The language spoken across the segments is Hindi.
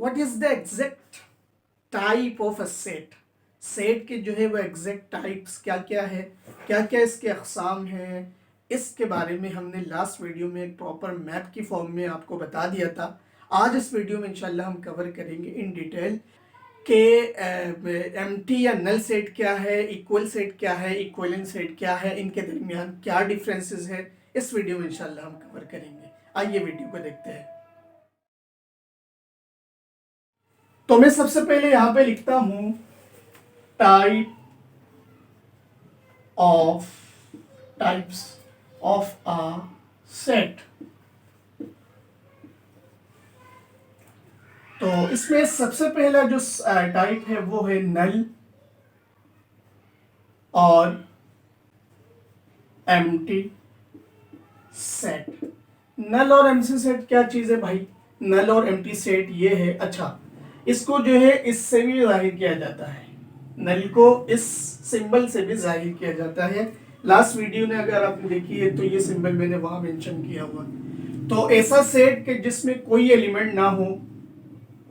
What is the exact type of a set. Set के जो है वो एग्जैक्ट टाइप्स क्या क्या है, क्या क्या इसके अकसाम हैं, इसके बारे में हमने लास्ट वीडियो में एक प्रॉपर मैप की फॉर्म में आपको बता दिया था। आज इस वीडियो में इंशाल्लाह हम कवर करेंगे इन डिटेल के एम्प्टी या नल सेट क्या है, इक्वल सेट क्या है, इक्विवेलेंट सेट क्या है, इनके दरमियान क्या डिफरेंसेस है, इस वीडियो में इंशाल्लाह हम कवर करेंगे। आइए वीडियो को देखते हैं। तो मैं सबसे पहले यहां पे लिखता हूं type of types of a set. तो इसमें सबसे पहला जो टाइप है वो है नल और एम्प्टी सेट। नल और एम्प्टी सेट क्या चीज है भाई? नल और एम्प्टी सेट ये है, अच्छा इसको जो है इससे भी जाहिर किया जाता है, नल को इस सिंबल से भी जाहिर किया जाता है। लास्ट वीडियो ने अगर आपने देखी है तो ये सिंबल मैंने वहां मेंशन किया हुआ। तो ऐसा सेट के जिसमें कोई एलिमेंट ना हो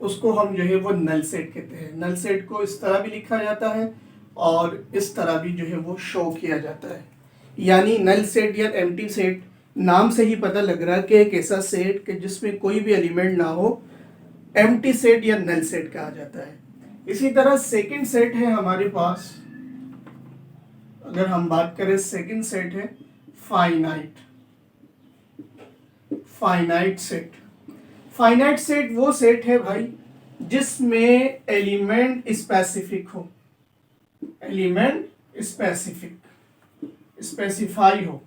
उसको हम जो है वो नल सेट कहते हैं। नल सेट को इस तरह भी लिखा जाता है और इस तरह भी जो है वो शो किया जाता है। यानी नल सेट या एम्प्टी सेट नाम से ही पता लग रहा है कि एक ऐसा सेट कि जिसमें कोई भी एलिमेंट ना हो, एम्प्टी सेट या नल सेट कहा जाता है। इसी तरह सेकंड सेट है हमारे पास, अगर हम बात करें सेकंड सेट है finite. Finite set, finite set वो सेट है भाई जिसमें एलिमेंट स्पेसिफिक हो, एलिमेंट स्पेसिफिक स्पेसिफाई हो।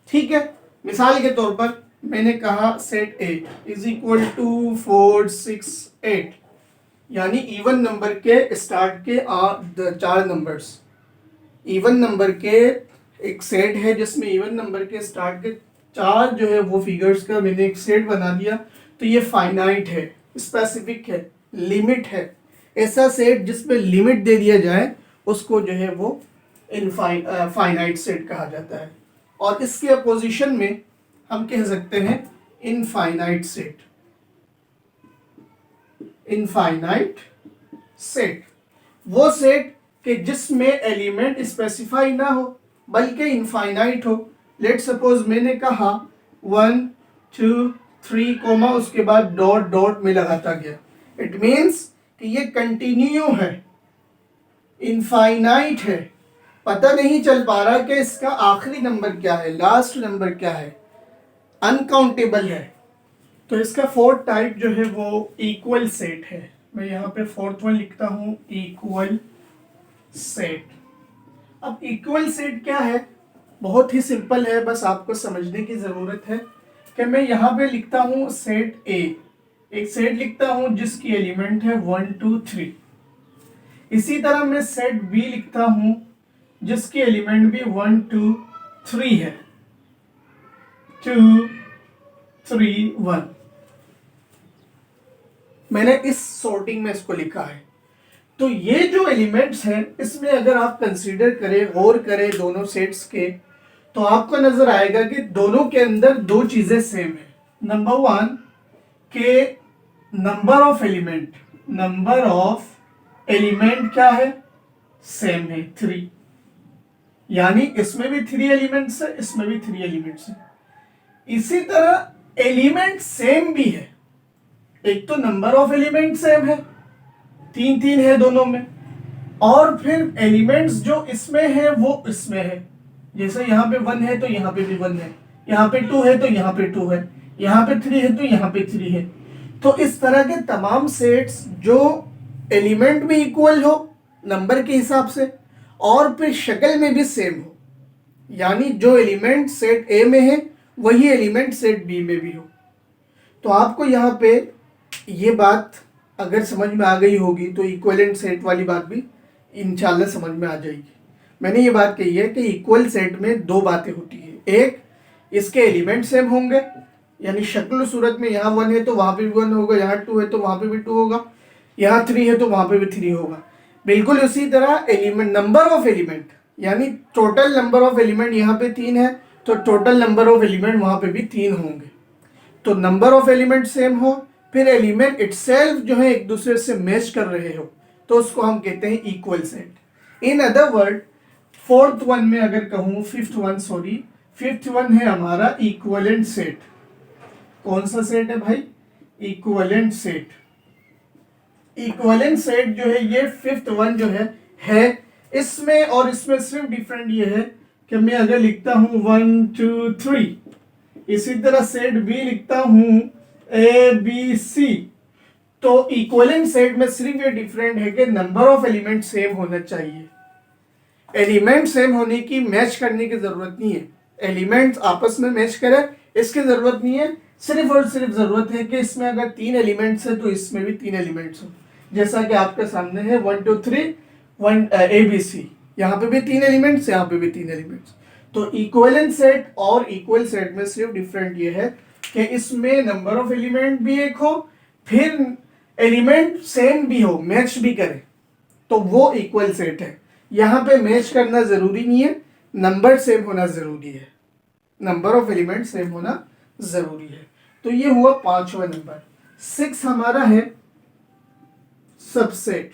ठीक है, मिसाल के तौर पर मैंने कहा set A is equal to 4 6 8, यानी इवन नंबर के स्टार्ट के 4 नंबर्स। इवन नंबर के एक सेट है जिसमें इवन नंबर के स्टार्ट के 4 जो है वो फिगर्स का मैंने एक सेट बना दिया। तो ये फाइनाइट है, स्पेसिफिक है, लिमिट है। ऐसा सेट जिसमें लिमिट दे दिया जाए उसको जो है वो फाइनाइट सेट कहा जाता है। और इसके अपोजिशन में हम कह सकते हैं इनफाइनाइट सेट। इनफाइनाइट सेट वो सेट कि जिसमें एलिमेंट स्पेसिफाई ना हो बल्कि इनफाइनाइट हो। लेट सपोज मैंने कहा 1 2 3 कोमा, उसके बाद डॉट डॉट में लगाता गया। इट मीन्स कि ये कंटिन्यू है, इनफाइनाइट है, पता नहीं चल पा रहा कि इसका आखिरी नंबर क्या है, लास्ट नंबर क्या है, अनकाउंटेबल है। तो इसका फोर्थ टाइप जो है वो इक्वल सेट है। मैं यहाँ पे फोर्थ वन लिखता हूँ इक्वल सेट। अब इक्वल सेट क्या है? बहुत ही सिंपल है, बस आपको समझने की जरूरत है कि मैं यहाँ पे लिखता हूँ सेट ए, एक सेट लिखता हूँ जिसकी एलिमेंट है 1 2 3। इसी तरह मैं सेट बी लिखता हूँ जिसकी एलिमेंट भी 1 2 3 है, 2 3 1। मैंने इस सॉर्टिंग में इसको लिखा है। तो ये जो एलिमेंट्स हैं इसमें अगर आप कंसीडर करें, गौर करें दोनों सेट्स के, तो आपको नजर आएगा कि दोनों के अंदर दो चीजें सेम है। नंबर वन के number of element, number of element क्या है? सेम है 3। यानी इसमें भी 3 एलिमेंट्स है, इसमें भी 3 एलिमेंट्स है। इसी तरह एलिमेंट सेम भी है, एक तो नंबर ऑफ एलिमेंट सेम है, 3 3 है दोनों में, और फिर एलिमेंट्स जो इसमें है वो इसमें है। जैसे यहाँ पे 1 है तो यहाँ पे भी 1 है, यहाँ पे 2 है तो यहाँ पे 2 है, यहाँ पे 3 है तो यहाँ पे 3 है। तो इस तरह के तमाम सेट्स जो एलिमेंट भी इक्वल हो नंबर के हिसाब से और फिर शक्ल में भी सेम हो, यानी जो एलिमेंट सेट ए में है वही एलिमेंट सेट बी में भी हो। तो आपको यहाँ पे ये बात अगर समझ में आ गई होगी तो इक्विवेलेंट सेट वाली बात भी इंशाल्लाह समझ में आ जाएगी। मैंने ये बात कही है कि इक्वल सेट में दो बातें होती है, एक इसके एलिमेंट सेम होंगे, यानी शक्ल सूरत में यहाँ 1 है तो वहाँ पे भी 1 होगा, यहाँ 2 है तो वहाँ पे भी 2 होगा, यहाँ 3 है तो वहाँ पे भी 3 होगा। बिल्कुल उसी तरह एलिमेंट, नंबर ऑफ एलिमेंट, यानी टोटल नंबर ऑफ एलिमेंट यहाँ पे 3 है तो टोटल नंबर ऑफ एलिमेंट वहाँ पे भी 3 होंगे। तो नंबर ऑफ एलिमेंट सेम हो, फिर एलिमेंट इटसेल्फ जो है एक दूसरे से मैच कर रहे हो, तो उसको हम कहते हैं equal set. In other word fourth one में अगर कहूं, फिफ्थ वन है हमारा इक्विवेलेंट सेट। कौन सा सेट है भाई? Equivalent set. इक्विवेलेंट सेट जो है ये फिफ्थ वन जो है इसमें और इसमें सिर्फ डिफरेंट ये है कि मैं अगर लिखता हूं 1 2 3, इसी तरह सेट बी लिखता हूं ए बी सी, तो इक्विवेलेंट सेट में सिर्फ ये डिफरेंट है कि नंबर ऑफ एलिमेंट सेम होना चाहिए। एलिमेंट सेम होने की, मैच करने की जरूरत नहीं है, एलिमेंट्स आपस में मैच करें इसकी जरूरत नहीं है। सिर्फ और सिर्फ जरूरत है कि इसमें अगर 3 एलिमेंट्स है तो इसमें भी 3 एलिमेंट्स हो, जैसा कि आपके सामने है 1 2 3 1 ए बी सी, यहाँ पे भी 3 एलिमेंट्स, यहाँ पे भी 3 एलिमेंट्स। तो इक्विवेलेंट सेट और इक्वल सेट में सिर्फ डिफरेंट ये है कि इसमें नंबर ऑफ एलिमेंट भी एक हो, फिर एलिमेंट सेम भी हो, मैच भी करे, तो वो इक्वल सेट है। यहाँ पे मैच करना जरूरी नहीं है, नंबर सेम होना जरूरी है, नंबर ऑफ एलिमेंट सेम होना जरूरी है। तो ये हुआ पांचवा नंबर। 6 हमारा है सबसेट।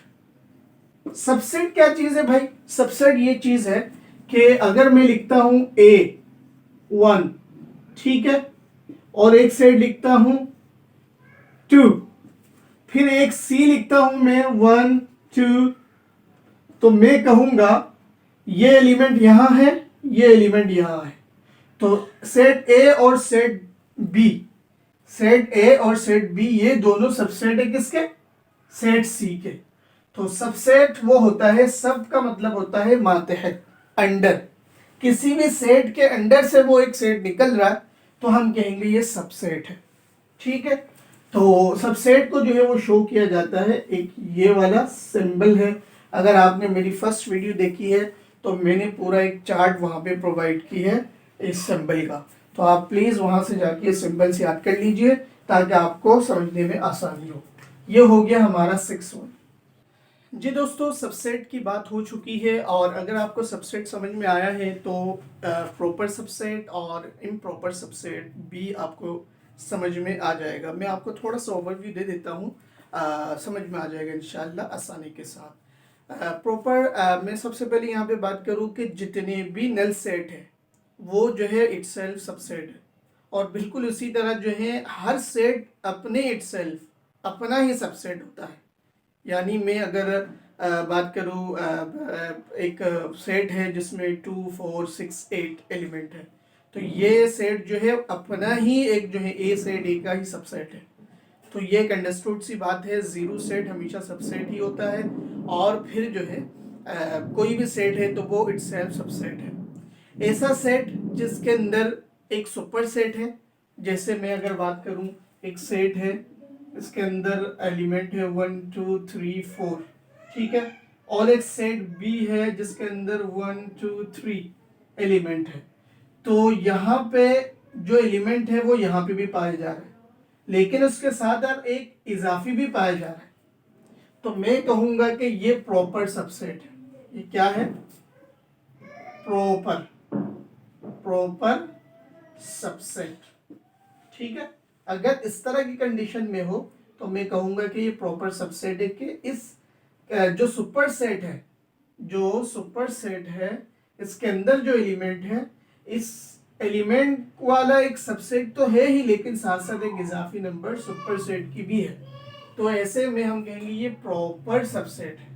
सबसेट क्या चीज है भाई? सबसेट ये चीज है कि अगर मैं लिखता हूं A1, ठीक है, और एक सेट लिखता हूं 2, फिर एक C लिखता हूं मैं 1 2, तो मैं कहूंगा ये एलिमेंट यहां है, ये एलिमेंट यहां है, तो सेट ए और सेट बी, सेट ए और सेट बी ये दोनों सबसेट है किसके? सेट सी के। तो सबसेट वो होता है, सब का मतलब होता है मातहत, अंडर, किसी भी सेट के अंडर से वो एक सेट निकल रहा है तो हम कहेंगे ये सबसेट है, ठीक है। तो सबसेट को जो है वो शो किया जाता है, एक ये वाला सिंबल है। अगर आपने मेरी फर्स्ट वीडियो देखी है तो मैंने पूरा एक चार्ट वहां पे प्रोवाइड की है इस सिंबल का, तो आप प्लीज वहां से जाके सिंबल से याद कर लीजिए ताकि आपको समझने में आसानी हो। ये हो गया हमारा 6 वन। जी दोस्तों, सबसेट की बात हो चुकी है, और अगर आपको सबसेट समझ में आया है तो प्रॉपर सबसेट और इम्प्रॉपर सबसेट भी आपको समझ में आ जाएगा। मैं आपको थोड़ा सा ओवरव्यू दे देता हूँ, समझ में आ जाएगा इंशाल्लाह आसानी के साथ। प्रॉपर मैं सबसे पहले यहाँ पे बात करूँ कि जितने भी नल सेट है वो जो है इटसेल्फ सबसेट है, और बिल्कुल उसी तरह जो है हर सेट अपने इटसेल्फ अपना ही सबसेट होता है। यानी मैं अगर बात करूँ, एक सेट है जिसमें 2 4 6 8 एलिमेंट है, तो ये सेट जो है अपना ही एक जो है ए सेट, ए का ही सबसेट है। तो ये एक अंडरस्टूड सी बात है, जीरो सेट हमेशा सबसेट ही होता है, और फिर जो है कोई भी सेट है तो वो इटसेल्फ सबसेट है। ऐसा सेट जिसके अंदर एक सुपर सेट है, जैसे मैं अगर बात करूं, एक सेट है इसके अंदर एलिमेंट है 1 2 3 4, ठीक है, और एक सेट बी है जिसके अंदर 1 2 3 एलिमेंट है, तो यहाँ पे जो एलिमेंट है वो यहाँ पे भी पाया जा रहा है, लेकिन उसके साथ अब एक इजाफी भी पाया जा रहा है, तो मैं कहूंगा कि ये प्रॉपर सबसेट है। ये क्या है? प्रॉपर सबसेट, ठीक है। अगर इस तरह की कंडीशन में हो तो मैं कहूंगा कि ये प्रॉपर सबसेट है, कि इस जो सुपर सेट है इसके अंदर जो एलिमेंट है, इस एलिमेंट वाला एक सबसेट तो है ही, लेकिन साथ साथ एक इजाफी नंबर सुपर सेट की भी है, तो ऐसे में हम कहेंगे ये प्रॉपर सबसेट है।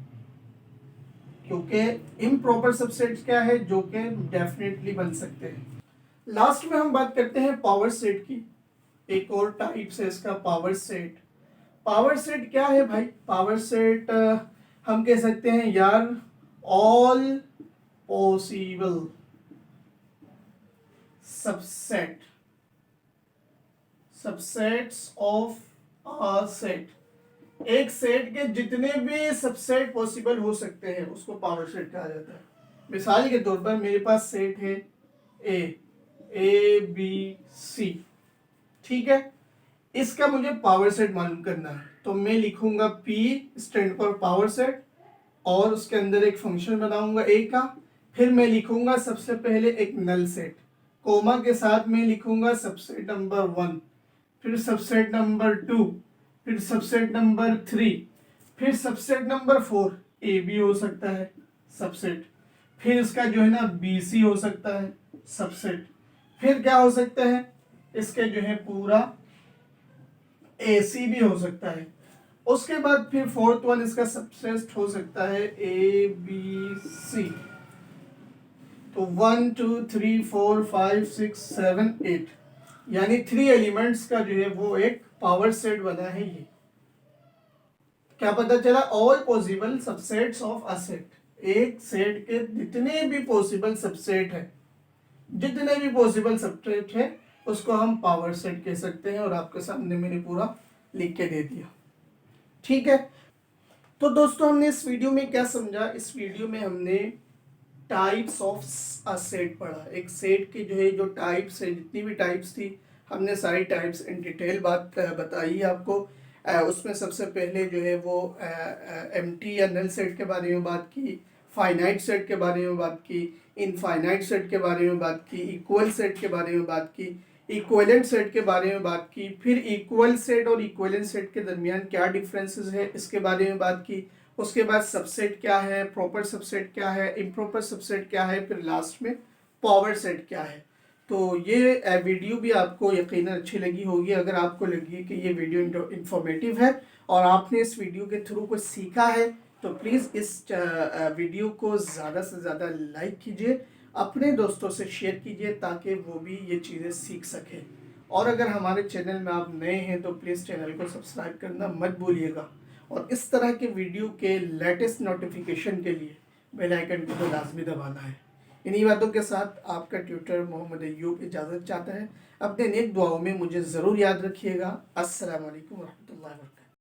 क्योंकि इम्प्रॉपर सबसेट क्या है जो कि डेफिनेटली बन सकते हैं। लास्ट में हम बात करते हैं पावर सेट की। एक और टाइप से इसका पावर सेट। पावर सेट क्या है भाई? पावर सेट हम कह सकते हैं यार all possible subsets of a set. एक सेट के जितने भी सबसेट पॉसिबल हो सकते हैं उसको पावर सेट कहा जाता है। मिसाल के तौर पर मेरे पास सेट है ए बी सी, ठीक है, इसका मुझे पावर सेट मालूम करना है, तो मैं लिखूंगा P stand for power set, और उसके अंदर एक फंक्शन बनाऊंगा ए का, फिर मैं लिखूंगा सबसे पहले एक नल सेट, कोमा के साथ मैं लिखूंगा सबसेट नंबर 1, फिर सबसेट नंबर 2, फिर सबसेट नंबर 3, फिर सबसेट नंबर 4 ए बी हो सकता है सबसेट, फिर इसका जो है ना बी सी हो सकता है सबसेट, फिर क्या हो सकता है इसके जो है पूरा ए सी भी हो सकता है। उसके बाद फिर फोर्थ वन इसका सबसेट हो सकता है ए बी सी। तो 1 2 3 4 5 6 7 8 यानी 3 एलिमेंट्स का जो है वो एक पावर सेट बना है। ये क्या पता चला, all possible subsets of a set, एक सेट के जितने भी पॉसिबल सबसेट है, जितने भी पॉसिबल सबसेट है उसको हम पावर सेट कह सकते हैं। और आपके सामने मैंने पूरा लिख के दे दिया, ठीक है। तो दोस्तों हमने इस वीडियो में क्या समझा, इस वीडियो में हमने टाइप्स ऑफ अ सेट पढ़ा। एक सेट की जो है जो टाइप्स है, जितनी भी टाइप्स थी हमने सारी टाइप्स इन डिटेल बात बताई आपको। उसमें सबसे पहले जो है वो एम्प्टी या नल सेट के बारे में बात की, फाइनाइट सेट के बारे में बात की, इनफाइनाइट सेट के बारे में बात की, इक्वल सेट के बारे में बात की, इक्वलेंट सेट के बारे में बात की, फिर इक्वल सेट और इक्वलेंट सेट के दरमियान क्या डिफरेंसेस है इसके बारे में बात की। उसके बाद सबसेट क्या है, प्रॉपर सबसेट क्या है, इम्प्रॉपर सबसेट क्या है, फिर लास्ट में पावर सेट क्या है। तो ये वीडियो भी आपको यकीनन अच्छी लगी होगी। अगर आपको लगी कि ये वीडियो इंफॉर्मेटिव है और आपने इस वीडियो के थ्रू कुछ सीखा है तो प्लीज़ इस वीडियो को ज़्यादा से ज़्यादा लाइक कीजिए, अपने दोस्तों से शेयर कीजिए ताकि वो भी ये चीज़ें सीख सकें। और अगर हमारे चैनल में आप नए हैं तो प्लीज़ चैनल को सब्सक्राइब करना मत भूलिएगा। और इस तरह के वीडियो के लेटेस्ट नोटिफिकेशन के लिए बेल आइकन को तो लाजमी दबाना है। इन्हीं बातों के साथ आपका ट्यूटर मोहम्मद अय्यूब इजाज़त चाहता है। अपने नेक दुआओं में मुझे ज़रूर याद रखिएगा। अस्सलाम वालेकुम रहमतुल्लाहि व बरकातहू।